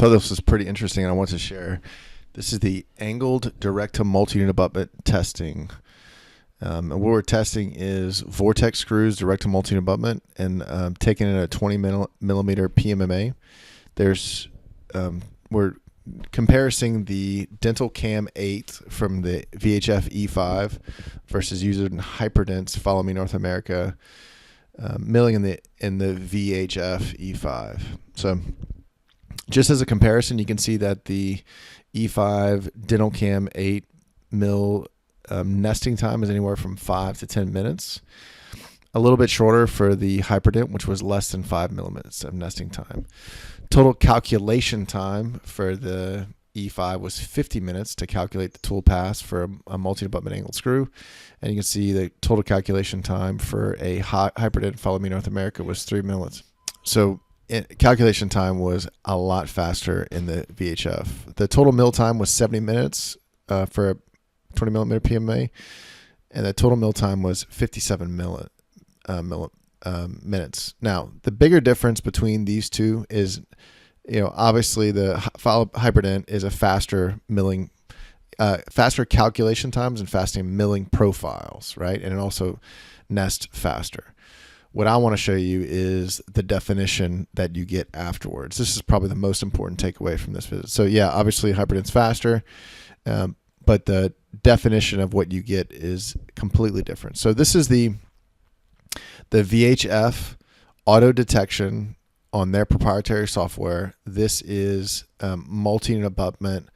thought this was pretty interesting and I want to share. This is the angled direct to multi-unit abutment testing. And what we're testing is Vortex screws direct to multi-unit abutment and taking in a 20 millimeter PMMA. We're comparing the Dental Cam 8 from the VHF E5 versus using Hyperdent's Follow Me North America milling in the VHF E5. So just as a comparison, you can see that the E5 Dental Cam 8 mill nesting time is anywhere from 5 to 10 minutes. A little bit shorter for the Hyperdent, which was less than 5 minutes of nesting time. Total calculation time for the E5 was 50 minutes to calculate the tool pass for a multi-abutment angled screw. And you can see the total calculation time for a Hyperdent Follow Me North America was 3 minutes. So calculation time was a lot faster in the VHF. The total mill time was 70 minutes for a 20 millimeter PMA, and the total mill time was 57 minutes. Now, the bigger difference between these two is, obviously the Hyperdent is a faster milling, faster calculation times and faster milling profiles, right? And it also nests faster. What I want to show you is the definition that you get afterwards. This is probably the most important takeaway from this visit. So yeah, obviously Hyperdent's faster, but the definition of what you get is completely different. So this is the VHF auto detection on their proprietary software. This is multi-unit abutment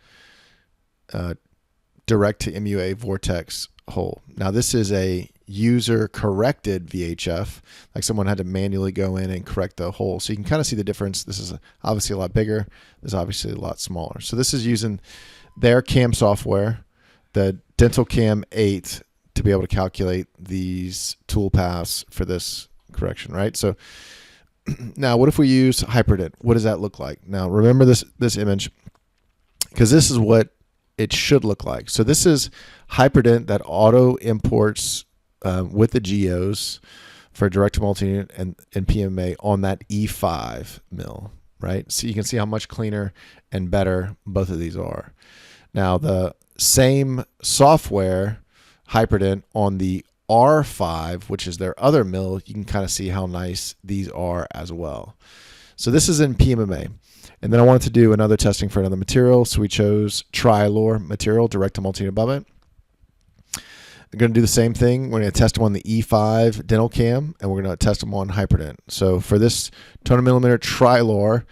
direct to MUA Vortex hole. Now this is a user corrected VHF, like someone had to manually go in and correct the hole. So you can kind of see the difference. This is obviously a lot bigger. This is obviously a lot smaller. So this is using their CAM software, the Dental Cam 8, to be able to calculate these tool paths for this correction, right? So now what if we use Hyperdent? What does that look like? Now remember this image, because this is what it should look like. So this is Hyperdent that auto imports with the geos for direct to multi-unit and PMA on that E5 mill, right? So you can see how much cleaner and better both of these are. Now the same software, Hyperdent, on the R5, which is their other mill, you can kind of see how nice these are as well. So this is in PMMA. And then I wanted to do another testing for another material, so we chose Tri-Lure material, direct to multi-unit abutment. I'm going to do the same thing. We're going to test them on the E5 Dental Cam, and we're going to test them on Hyperdent. So for this 200 millimeter Tri-Lure,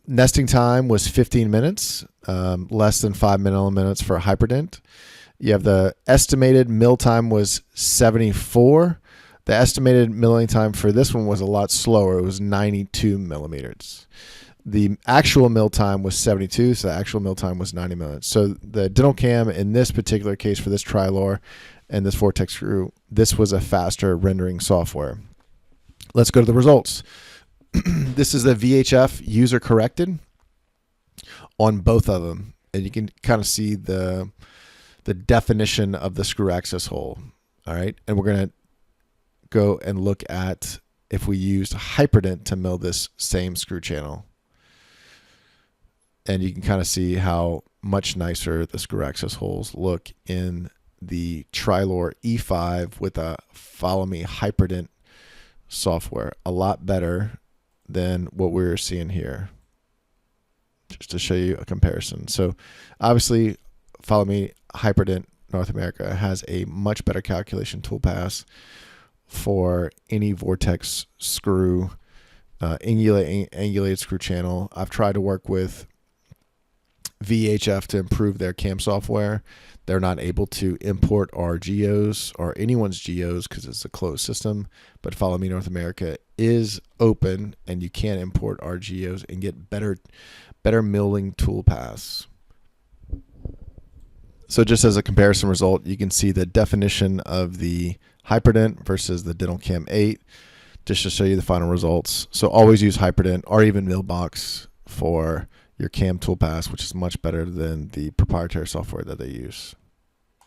nesting time was 15 minutes, less than 5 milliminutes for Hyperdent. You have the estimated mill time was 74. The estimated milling time for this one was a lot slower. It was 92 millimeters. The actual mill time was 72, so the actual mill time was 90 minutes. So the Dental Cam in this particular case for this Tri-Lure and this Vortex screw, this was a faster rendering software. Let's go to the results. This is the VHF user corrected on both of them, and you can kind of see the definition of the screw access hole. All right, and we're going to go and look at if we used Hyperdent to mill this same screw channel. And you can kind of see how much nicer the screw access holes look in the Tri-Lure E5 with a Follow Me Hyperdent software. A lot better than what we're seeing here. Just to show you a comparison. So obviously Follow Me Hyperdent North America has a much better calculation tool pass for any Vortex screw, angulated screw channel. I've tried to work with VHF to improve their CAM software. They're not able to import our geos or anyone's geos because it's a closed system, but Follow Me North America is open and you can import our geos and get better milling tool paths. So just as a comparison result, you can see the definition of the Hyperdent versus the Dental Cam 8, just to show you the final results. So always use Hyperdent or even Millbox for your CAM tool pass, which is much better than the proprietary software that they use.